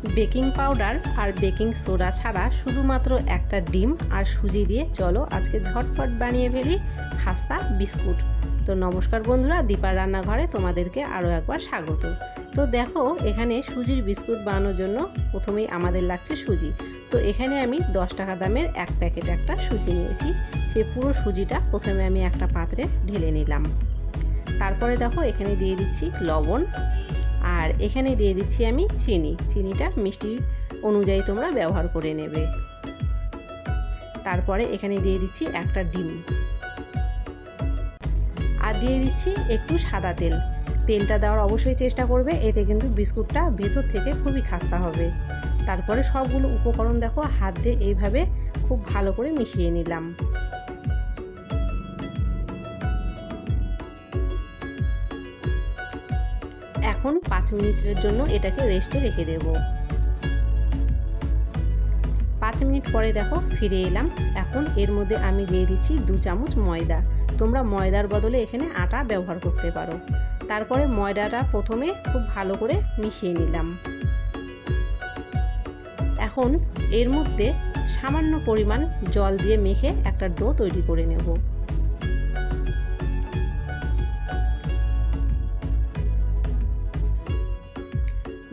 Baking powder আর baking soda ছাড়া শুধুমাত্র একটা ডিম আর সুজি দিয়ে চলো আজকে ঝটপট বানিয়ে ফেলি খাস্তা বিস্কুট। তো নমস্কার বন্ধুরা, দীপার রান্নাঘরে তোমাদেরকে আরও একবার স্বাগত। তো দেখো, এখানে সুজির বিস্কুট বানানোর জন্য প্রথমেই আমাদের লাগছে সুজি। তো এখানে আমি 10 টাকা দামের এক প্যাকেট একটা সুজি নিয়েছি। সেই পুরো সুজিটা প্রথমে আমি একটা পাত্রে ঢেলে নিলাম। তারপরে দেখো এখানে দিয়ে দিচ্ছি লবণ, আর এখানে দিয়ে দিচ্ছি আমি চিনিটা মিষ্টি অনুযায়ী তোমরা ব্যবহার করে নেবে। তারপরে এখানে দিয়ে দিচ্ছি একটা ডিম, আর দিয়ে দিচ্ছি একটু সাদা তেল। তেলটা দেওয়ার অবশ্যই চেষ্টা করবে, এতে কিন্তু বিস্কুটটা ভেতর থেকে খুবই খাস্তা হবে। তারপরে সবগুলো উপকরণ দেখো হাত দিয়ে এইভাবে খুব ভালো করে মিশিয়ে নিলাম। এখন 5 মিনিটের জন্য এটাকে রেস্টে রেখে দেব। 5 মিনিট পরে দেখো ফিরে এলাম। এখন এর মধ্যে আমি দিয়ে দিচ্ছি 2 চামচ ময়দা। তোমরা ময়দার বদলে এখানে আটা ব্যবহার করতে পারো। তারপরে ময়দাটা প্রথমে খুব ভালো করে মিশিয়ে নিলাম। এখন এর মধ্যে সামান্য পরিমাণ জল দিয়ে মেখে একটা ডো তৈরি করে নেব।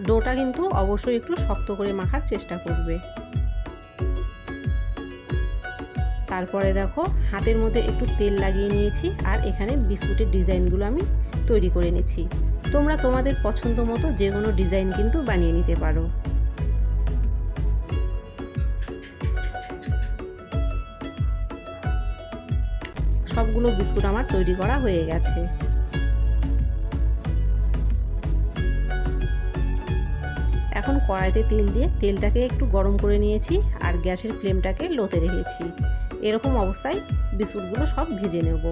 ডোটা কিন্তু অবশ্যই একটু শক্ত করে মাখার চেষ্টা করবে। তারপরে দেখো হাতের মধ্যে একটু তেল লাগিয়ে নিয়েছি, আর এখানে বিস্কুটের ডিজাইনগুলো আমি তৈরি করে নিচ্ছি। তোমরা তোমাদের পছন্দ মতো যে কোনো ডিজাইন কিন্তু বানিয়ে নিতে পারো। সবগুলো বিস্কুট আমার তৈরি করা হয়ে গেছে। এখন কড়াইতে তেল দিয়ে তেলটাকে একটু গরম করে নিয়েছি, আর গ্যাসের ফ্লেমটাকে লোতে রেখেছি। এরকম অবস্থায় বিস্কুটগুলো সব ভেজে নেব।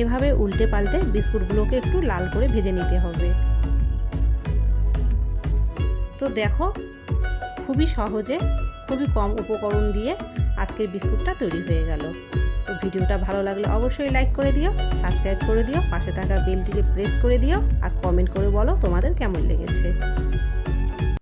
এভাবে উল্টে পাল্টে বিস্কুটগুলোকে একটু লাল করে ভেজে নিতে হবে। তো দেখো, খুবই সহজে খুবই কম উপকরণ দিয়ে আজকের বিস্কুটটা তৈরি হয়ে গেল। তো ভিডিওটা ভালো লাগলে অবশ্যই লাইক করে দিও, সাবস্ক্রাইব করে দিও, পাশে থাকা বেলটিকে প্রেস করে দিও, আর কমেন্ট করে বলো তোমাদের কেমন লেগেছে।